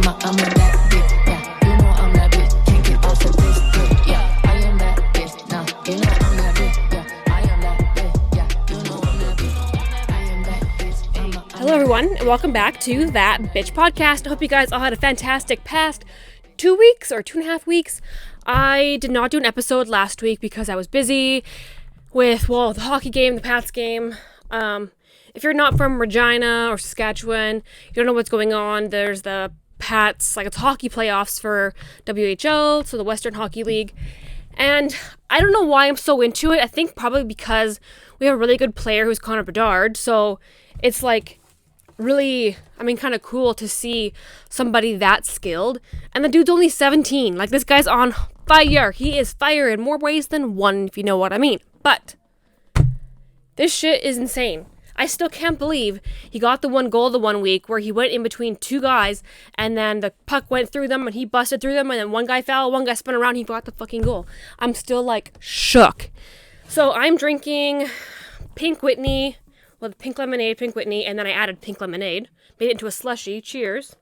I'm a that bitch, yeah. You know I'm that bitch, can't get off of this dick, yeah. I am that bitch, now you know I'm that bitch, yeah. I am that bitch, yeah. You know I'm that bitch, I am that bitch. Hello everyone, and welcome back to That Bitch Podcast. I hope you guys all had a fantastic past 2 weeks or 2.5 weeks. I did not do an episode last week because I was busy with, the hockey game, the Pats game. If you're not from Regina or Saskatchewan, you don't know what's going on. There's the Pats, it's hockey playoffs for WHL, so the Western Hockey League. And I don't know why I'm so into it. I think probably because we have a really good player who's Connor Bedard. So it's really, kind of cool to see somebody that skilled. And the dude's only 17. This guy's on fire. He is fire in more ways than one, if you know what I mean. But this shit is insane. I still can't believe he got the one goal the 1 week where he went in between two guys and then the puck went through them and he busted through them and then one guy fell, one guy spun around, he got the fucking goal. I'm still shook. So I'm drinking pink Whitney, pink lemonade, pink Whitney, and then I added pink lemonade. Made it into a slushie. Cheers.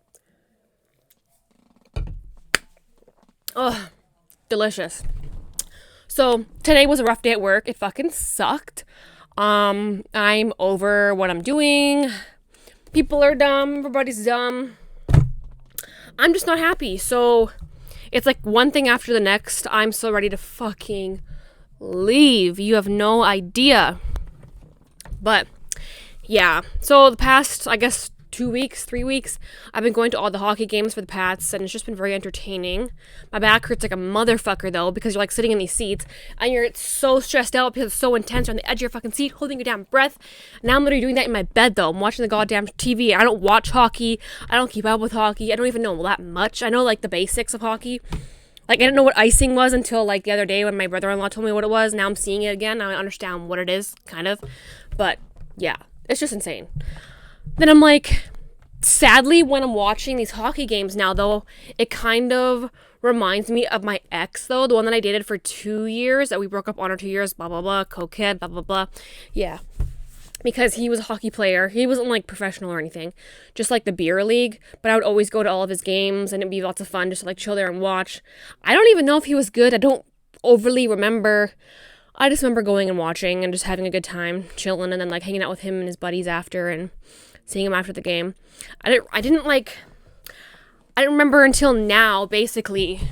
Oh, delicious. So today was a rough day at work. It fucking sucked. I'm over what I'm doing. People are dumb. Everybody's dumb. I'm just not happy. So it's one thing after the next. I'm so ready to fucking leave. You have no idea. But yeah. So the past, 2 weeks, 3 weeks, I've been going to all the hockey games for the Pats, and it's just been very entertaining. My back hurts like a motherfucker, though, because you're, sitting in these seats, and you're so stressed out because it's so intense. You're on the edge of your fucking seat, holding your damn breath. Now I'm literally doing that in my bed, though. I'm watching the goddamn TV. I don't watch hockey. I don't keep up with hockey. I don't even know that much. I know, the basics of hockey. I didn't know what icing was until, the other day when my brother-in-law told me what it was. Now I'm seeing it again. Now I understand what it is, kind of. But, yeah, it's just insane. Then I'm sadly, when I'm watching these hockey games now, though, it kind of reminds me of my ex, though, the one that I dated for 2 years, that we broke up on or 2 years, blah, blah, blah, cokehead, blah, blah, blah. Yeah. Because he was a hockey player. He wasn't, professional or anything. Just, the beer league. But I would always go to all of his games, and it'd be lots of fun just to, chill there and watch. I don't even know if he was good. I don't overly remember. I just remember going and watching and just having a good time, chilling, and then, hanging out with him and his buddies after, and seeing him after the game. I didn't remember until now, basically.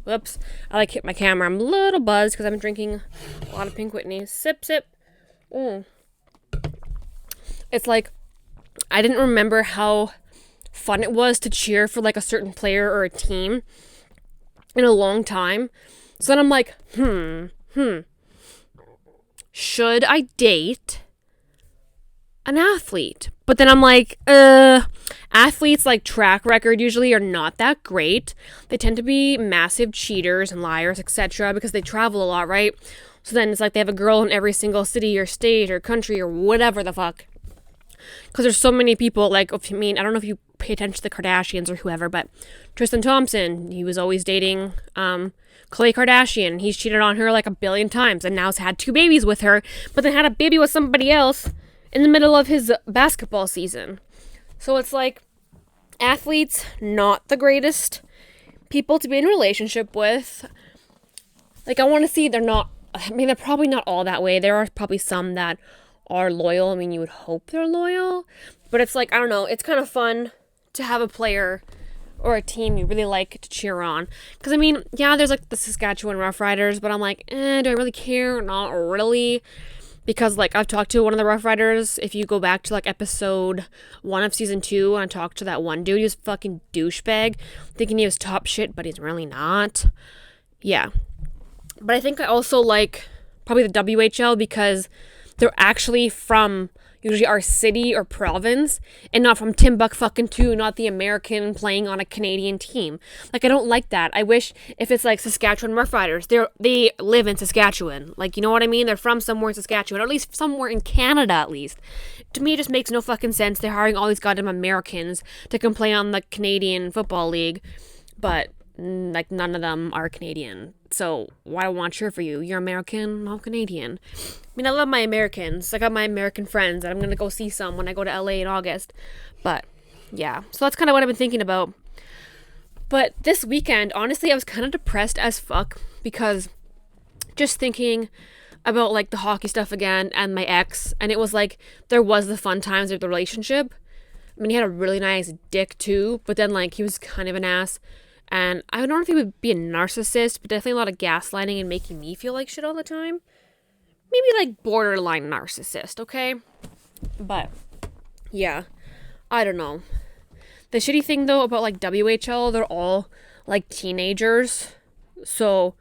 Whoops. I hit my camera. I'm a little buzzed because I've been drinking a lot of pink Whitney. Sip, sip. It's I didn't remember how fun it was to cheer for a certain player or a team in a long time. So then I'm should I date an athlete? But then I'm athletes track record usually are not that great. They tend to be massive cheaters and liars, etc. because they travel a lot, right? So then it's they have a girl in every single city or state or country or whatever the fuck. Because there's so many people, I don't know if you pay attention to the Kardashians or whoever, but Tristan Thompson, he was always dating Khloe Kardashian. He's cheated on her a billion times and now's had 2 babies with her, but then had a baby with somebody else in the middle of his basketball season. So it's athletes, not the greatest people to be in a relationship with. I want to see they're probably not all that way. There are probably some that are loyal. You would hope they're loyal. But it's I don't know, it's kind of fun to have a player or a team you really like to cheer on. Because, yeah, there's the Saskatchewan Roughriders, but I'm do I really care? Not really. Because, I've talked to one of the Rough Riders. If you go back to, episode 1 of season 2, and I talked to that one dude, he was fucking douchebag, thinking he was top shit, but he's really not. Yeah. But I think I also probably the WHL because they're actually from usually our city or province, and not from Timbuktu, not the American playing on a Canadian team. I don't like that. I wish if it's Saskatchewan Roughriders, they live in Saskatchewan. You know what I mean? They're from somewhere in Saskatchewan, or at least somewhere in Canada, at least. To me, it just makes no fucking sense. They're hiring all these goddamn Americans to come play on the Canadian Football League, but none of them are Canadian. So why do I want to cheer for you? You're American, I'm Canadian. I love my Americans. I got my American friends, and I'm going to go see some when I go to LA in August. But, yeah. So that's kind of what I've been thinking about. But this weekend, honestly, I was kind of depressed as fuck because just thinking about like the hockey stuff again and my ex, and it was like there was the fun times of the relationship. I mean, he had a really nice dick too, but then like he was kind of an ass. And I don't know if he would be a narcissist, but definitely a lot of gaslighting and making me feel like shit all the time. Maybe like borderline narcissist, okay? But yeah, I don't know. The shitty thing though about like WHL, they're all like teenagers. So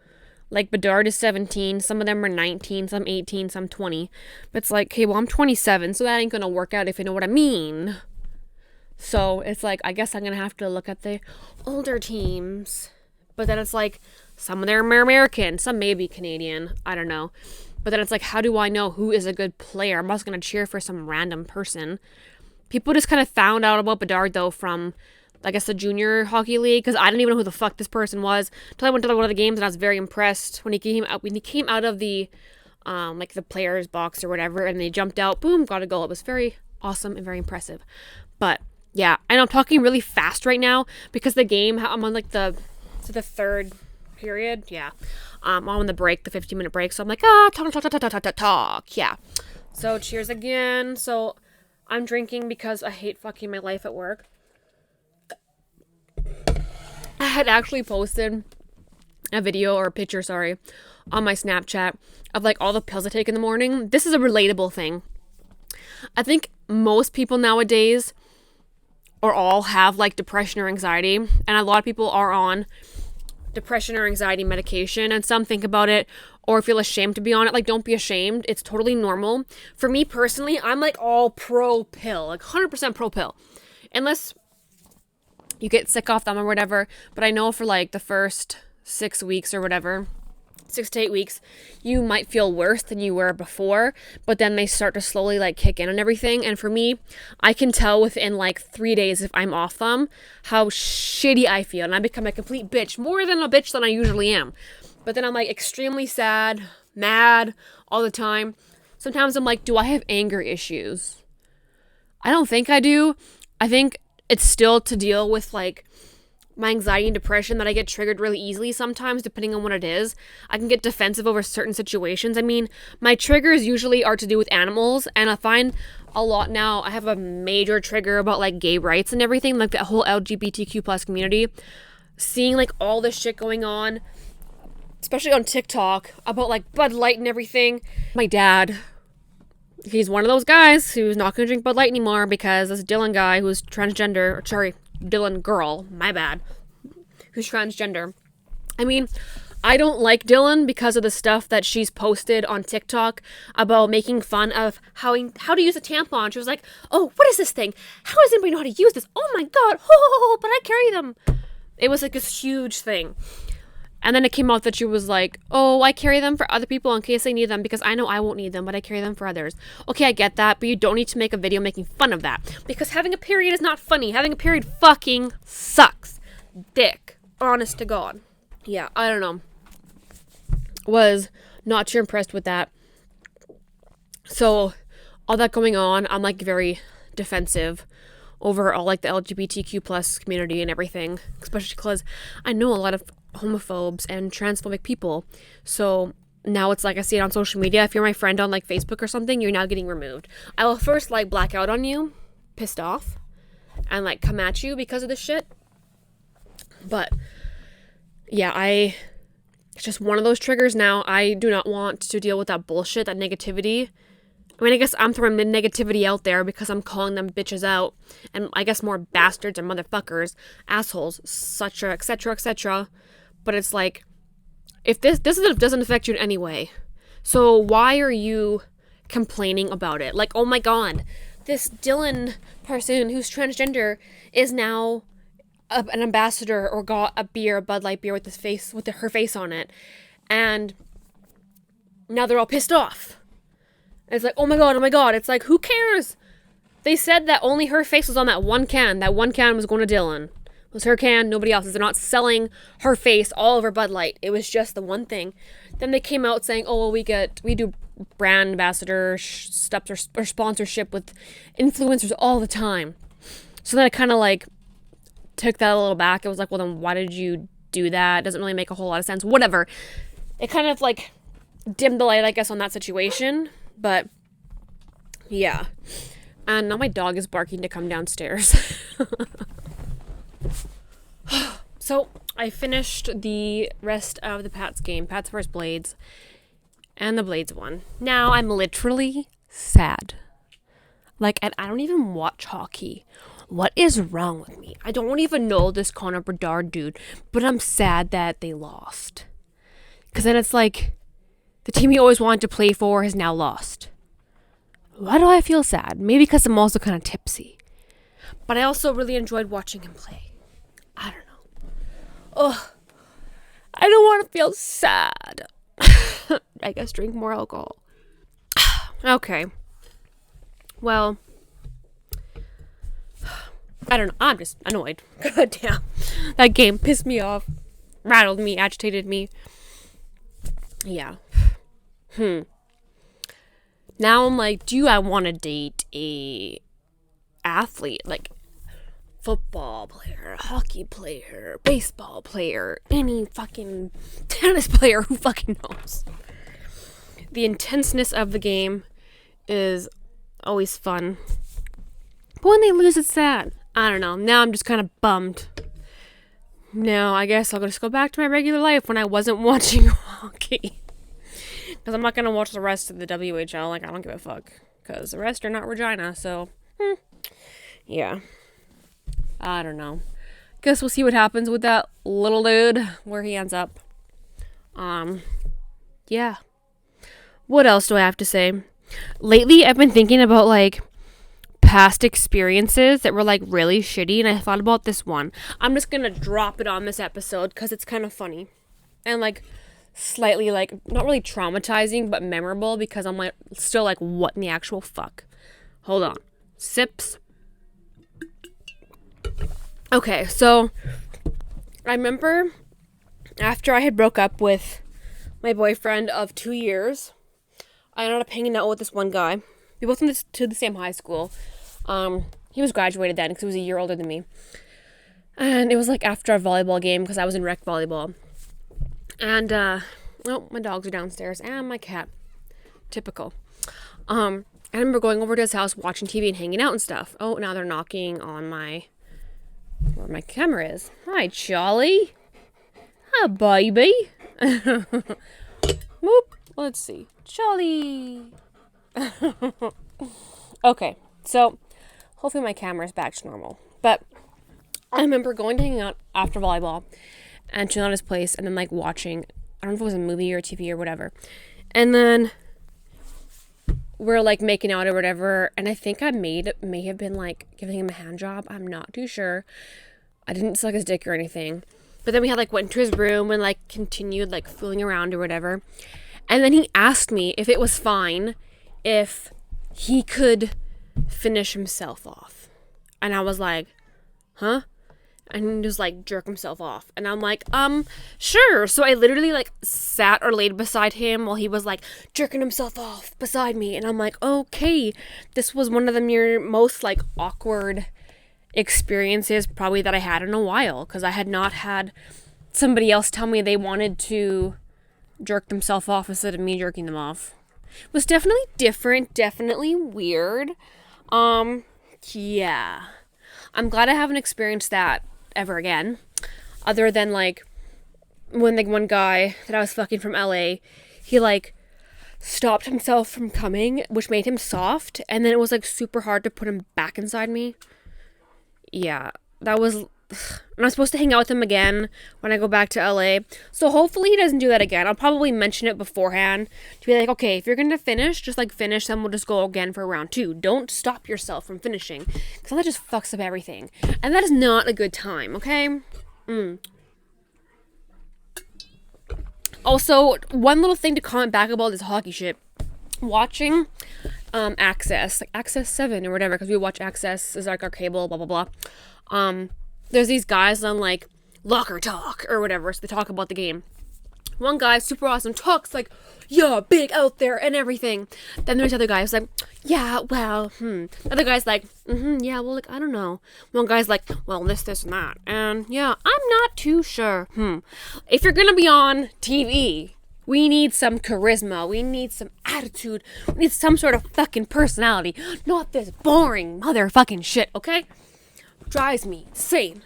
like Bedard is 17, some of them are 19, some 18, some 20. But it's like, okay, well I'm 27, so that ain't gonna work out if you know what I mean. So it's like, I guess I'm gonna have to look at the older teams. But then it's like, some of them are American, some may be Canadian, I don't know. But then it's like, how do I know who is a good player? I'm not gonna cheer for some random person. People just kind of found out about Bedard though from, I guess, the junior hockey league, because I didn't even know who the fuck this person was until I went to one of the games, and I was very impressed when he came out of the like the players box or whatever, and they jumped out, boom, got a goal. It was very awesome and very impressive. But yeah, and I'm talking really fast right now because the game, I'm on like the third period. Yeah, I'm on the break, the 15-minute break. So I'm like, talk. Yeah. So cheers again. So I'm drinking because I hate fucking my life at work. I had actually posted a video or a picture, on my Snapchat of like all the pills I take in the morning. This is a relatable thing. I think most people nowadays or all have like depression or anxiety, and a lot of people are on depression or anxiety medication, and some think about it or feel ashamed to be on it. Like, don't be ashamed. It's totally normal. For me personally, I'm like all pro pill, like 100% pro pill, unless you get sick off them or whatever. But I know for like the first 6 weeks or whatever, 6 to 8 weeks, you might feel worse than you were before, but then they start to slowly like kick in and everything. And for me, I can tell within like 3 days if I'm off them how shitty I feel, and I become a complete bitch, more than a bitch than I usually am. But then I'm like extremely sad, mad all the time. Sometimes I'm like, do I have anger issues? I don't think I do. I think it's still to deal with like my anxiety and depression, that I get triggered really easily sometimes, depending on what it is. I can get defensive over certain situations. I mean, my triggers usually are to do with animals, and I find a lot now I have a major trigger about like gay rights and everything, like that whole LGBTQ plus community. Seeing like all this shit going on, especially on TikTok, about like Bud Light and everything. My dad, he's one of those guys who's not going to drink Bud Light anymore because this Dylan guy who's transgender, Dylan girl, my bad, who's transgender. I mean, I don't like Dylan because of the stuff that she's posted on TikTok about making fun of how to use a tampon. She was like, oh, what is this thing? How does anybody know how to use this? Oh my god, but I carry them. It was like this huge thing. And then it came out that she was like, oh, I carry them for other people in case they need them because I know I won't need them, but I carry them for others. Okay, I get that, but you don't need to make a video making fun of that because having a period is not funny. Having a period fucking sucks. Dick. Honest to God. Yeah, I don't know. Was not too impressed with that. So, all that going on, I'm like very defensive over all like the LGBTQ plus community and everything, especially because I know a lot of homophobes and transphobic people. So now it's like I see it on social media. If you're my friend on like Facebook or something, you're now getting removed. I will first like black out on you, pissed off, and like come at you because of this shit. But yeah, it's just one of those triggers now. I do not want to deal with that bullshit, that negativity. I mean, I guess I'm throwing the negativity out there because I'm calling them bitches out, and I guess more bastards and motherfuckers, assholes, etc., etc., etc. But it's like, if this doesn't affect you in any way, so why are you complaining about it? Like, oh my god, this Dylan person who's transgender is now an ambassador or got a Bud Light beer with her face on it, and now they're all pissed off. And it's like, oh my god. It's like, who cares? They said that only her face was on that one can. That one can was going to Dylan. It was her can, nobody else's. They're not selling her face all over Bud Light. It was just the one thing. Then they came out saying, oh, well, we do brand ambassador steps or sponsorship with influencers all the time. So then it kind of like took that a little back. It was like, well, then why did you do that? It doesn't really make a whole lot of sense. Whatever. It kind of like dimmed the light, I guess, on that situation. But yeah. And now my dog is barking to come downstairs. So I finished the rest of the Pats game, Pats vs. Blades, and the Blades won. Now I'm literally sad. Like, and I don't even watch hockey. What is wrong with me? I don't even know this Connor Bedard dude, but I'm sad that they lost. Because then it's like, the team he always wanted to play for has now lost. Why do I feel sad? Maybe because I'm also kind of tipsy. But I also really enjoyed watching him play. I don't know. Ugh. I don't want to feel sad. I guess drink more alcohol. Okay. Well, I don't know. I'm just annoyed. God damn. That game pissed me off. Rattled me. Agitated me. Yeah. Now I'm like, do I want to date a athlete? Like, football player, hockey player, baseball player, any fucking tennis player, who fucking knows? The intenseness of the game is always fun. But when they lose, it's sad. I don't know. Now I'm just kind of bummed. No, I guess I'll just go back to my regular life when I wasn't watching hockey. Because I'm not going to watch the rest of the WHL. Like, I don't give a fuck. Because the rest are not Regina, so, yeah. I don't know. Guess we'll see what happens with that little dude, where he ends up. Yeah. What else do I have to say? Lately, I've been thinking about, like, past experiences that were, like, really shitty, and I thought about this one. I'm just gonna drop it on this episode, because it's kind of funny. And, like, slightly, like, not really traumatizing, but memorable, because I'm, like, still, like, what in the actual fuck? Hold on. Sips. Okay, so I remember after I had broke up with my boyfriend of 2 years, I ended up hanging out with this one guy. We both went to the same high school. He was graduated then because he was a year older than me. And it was like after a volleyball game because I was in rec volleyball. And, my dogs are downstairs and my cat. Typical. I remember going over to his house, watching TV and hanging out and stuff. Oh, now they're knocking on where my camera is. Hi, Charlie. Hi, baby. Whoop. Let's see. Charlie. Okay, so hopefully my camera's back to normal. But I remember going to hang out after volleyball and chilling at his place and then like watching, I don't know if it was a movie or TV or whatever. And then we're like making out or whatever, and I think I may have been like giving him a hand job. I'm not too sure. I didn't suck his dick or anything. But then we had like went into his room and like continued like fooling around or whatever. And then he asked me if it was fine if he could finish himself off. And I was like, huh? And he just like jerk himself off. And I'm like, sure. So I literally like sat or laid beside him while he was like jerking himself off beside me. And I'm like, okay. This was one of the most like awkward experiences probably that I had in a while. Because I had not had somebody else tell me they wanted to jerk themselves off instead of me jerking them off. It was definitely different. Definitely weird. Yeah. I'm glad I haven't experienced that ever again, other than like when the one guy that I was fucking from LA, he like stopped himself from coming, which made him soft, and then it was like super hard to put him back inside me. Yeah, that was, and I'm supposed to hang out with him again when I go back to LA, so hopefully he doesn't do that again. I'll probably mention it beforehand to be like, okay, if you're gonna finish, just like finish, then we'll just go again for round 2. Don't stop yourself from finishing, because that just fucks up everything, and that is not a good time, okay? Also, one little thing to comment back about this hockey shit. Watching Access, like Access 7 or whatever, because we watch Access is like our cable, blah, blah, blah. There's these guys on like Locker Talk or whatever, so they talk about the game. One guy, super awesome, talks like, yeah, big out there and everything. Then there's the other guy who's like, yeah, well, The other guy's like, yeah, well, like, I don't know. One guy's like, well, this, and that. And yeah, I'm not too sure. If you're gonna be on TV, we need some charisma. We need some attitude. We need some sort of fucking personality. Not this boring motherfucking shit, okay? Drives me insane.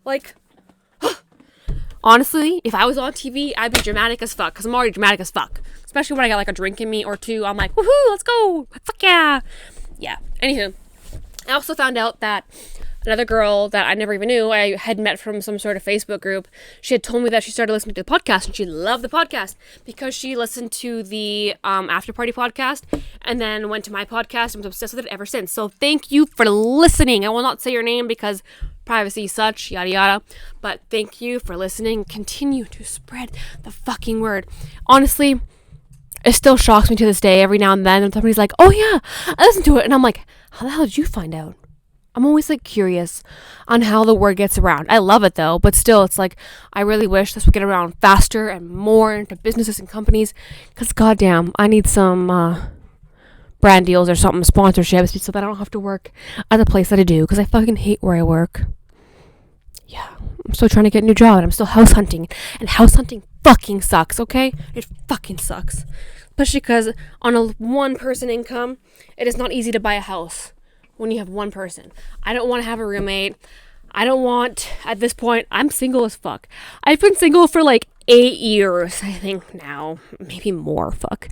Like, honestly, if I was on TV, I'd be dramatic as fuck. Because I'm already dramatic as fuck. Especially when I got like a drink in me or two. I'm like, woohoo, let's go. Fuck yeah. Yeah. Anywho, I also found out that another girl that I never even knew, I had met from some sort of Facebook group, she had told me that she started listening to the podcast and she loved the podcast because she listened to the After Party podcast and then went to my podcast and was obsessed with it ever since. So thank you for listening. I will not say your name because privacy such, yada yada, but thank you for listening. Continue to spread the fucking word. Honestly, it still shocks me to this day every now and then when somebody's like, oh yeah, I listened to it, and I'm like, how the hell did you find out? I'm always like curious on how the word gets around. I love it though, but still it's like, I really wish this would get around faster and more into businesses and companies, because goddamn, I need some brand deals or something, sponsorships, so that I don't have to work at the place that I do, because I fucking hate where I work. Yeah, I'm still trying to get a new job and I'm still house hunting, and house hunting fucking sucks, okay? It fucking sucks. Especially because on a one person income, it is not easy to buy a house when you have one person. I don't want to have a roommate. I don't want, at this point, I'm single as fuck. I've been single for like 8 years, I think now, maybe more, fuck.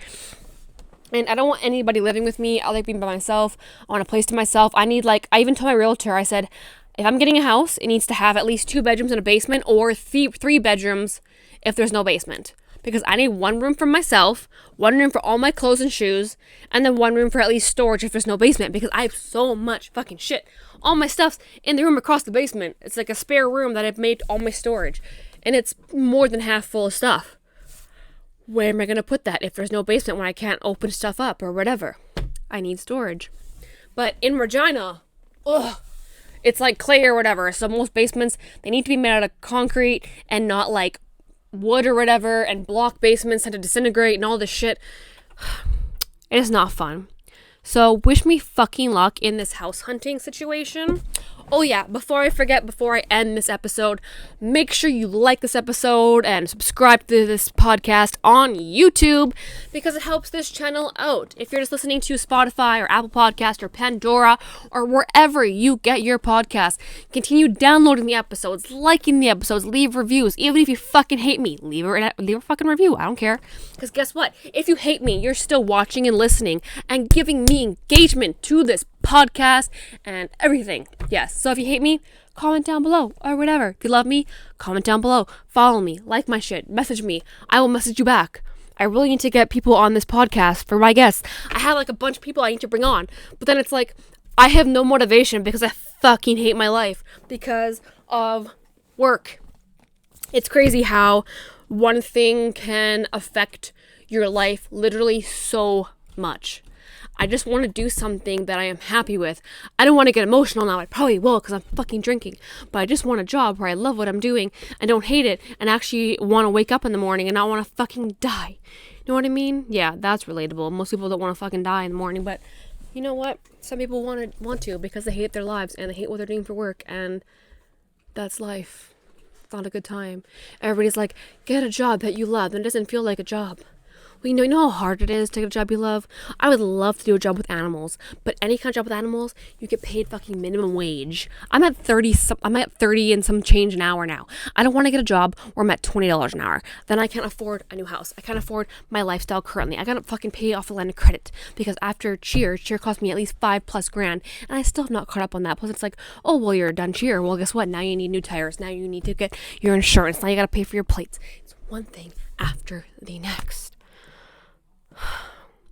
And I don't want anybody living with me. I like being by myself. I want a place to myself. I need I even told my realtor, I said, if I'm getting a house, it needs to have at least 2 bedrooms and a basement, or 3 bedrooms if there's no basement. Because I need 1 room for myself, 1 room for all my clothes and shoes, and then 1 room for at least storage if there's no basement. Because I have so much fucking shit. All my stuff's in the room across the basement. It's like a spare room that I've made all my storage. And it's more than half full of stuff. Where am I going to put that if there's no basement when I can't open stuff up or whatever? I need storage. But in Regina, it's like clay or whatever. So most basements, they need to be made out of concrete and not like wood or whatever, and block basements tend to disintegrate and all this shit. It is not fun. So wish me fucking luck in this house hunting situation. Oh yeah, before I forget, before I end this episode, make sure you like this episode and subscribe to this podcast on YouTube, because it helps this channel out. If you're just listening to Spotify or Apple Podcast or Pandora or wherever you get your podcast, continue downloading the episodes, liking the episodes, leave reviews. Even if you fucking hate me, leave a fucking review. I don't care. Because guess what? If you hate me, you're still watching and listening and giving me engagement to this podcast and everything. Yes. So if you hate me, comment down below or whatever. If you love me, comment down below. Follow me. Like my shit. Message me. I will message you back. I really need to get people on this podcast for my guests. I have like a bunch of people I need to bring on. But then it's like, I have no motivation because I fucking hate my life because of work. It's crazy how one thing can affect your life literally so much. I just want to do something that I am happy with. I don't want to get emotional now. I probably will because I'm fucking drinking. But I just want a job where I love what I'm doing and don't hate it and actually want to wake up in the morning and not want to fucking die. You know what I mean? Yeah, that's relatable. Most people don't want to fucking die in the morning, but you know what? Some people want to because they hate their lives and they hate what they're doing for work, and that's life. It's not a good time. Everybody's like, get a job that you love, and it doesn't feel like a job. Well, you know how hard it is to get a job you love? I would love to do a job with animals, but any kind of job with animals, you get paid fucking minimum wage. I'm at 30 and some change an hour now. I don't want to get a job where I'm at $20 an hour. Then I can't afford a new house. I can't afford my lifestyle currently. I gotta fucking pay off a line of credit because after cheer cost me at least $5+ grand, and I still have not caught up on that. Plus it's like, oh, well, you're done cheer. Well, guess what? Now you need new tires. Now you need to get your insurance. Now you gotta pay for your plates. It's one thing after the next.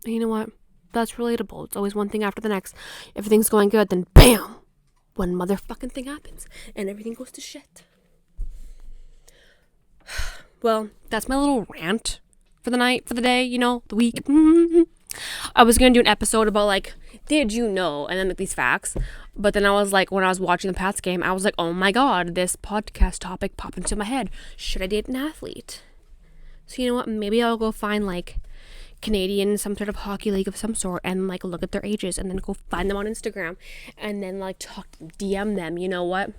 You know what? That's relatable. It's always one thing after the next. If everything's going good, then BAM! One motherfucking thing happens. And everything goes to shit. Well, that's my little rant for the night, for the day, the week. I was going to do an episode about, like, did you know? And then like, these facts. But then I was like, when I was watching the Pats game, I was like, oh my god, this podcast topic popped into my head. Should I date an athlete? So you know what? Maybe I'll go find like Canadian, some sort of hockey league of some sort, and like look at their ages, and then go find them on Instagram, and then like DM them. You know what?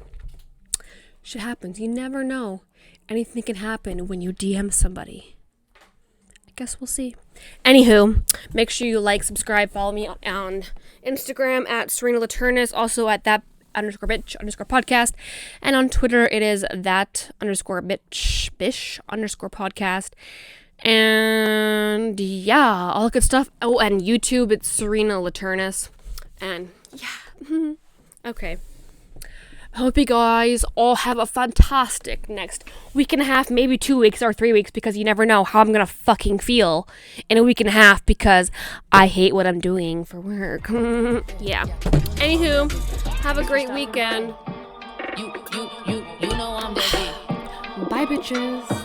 Shit happens. You never know. Anything can happen when you DM somebody. I guess we'll see. Anywho, make sure you like, subscribe, follow me on Instagram at Serena Laternus, also at that _bitch _podcast, and on Twitter it is that _bitch bish _podcast, and yeah, all the good stuff. Oh, and YouTube, it's Serena Laternus, and yeah. Okay. I hope you guys all have a fantastic next week and a half, maybe 2 weeks or 3 weeks, because you never know how I'm gonna fucking feel in a week and a half, because I hate what I'm doing for work. Yeah. Anywho, have a great weekend. You know I'm that bitch. Bye, bitches.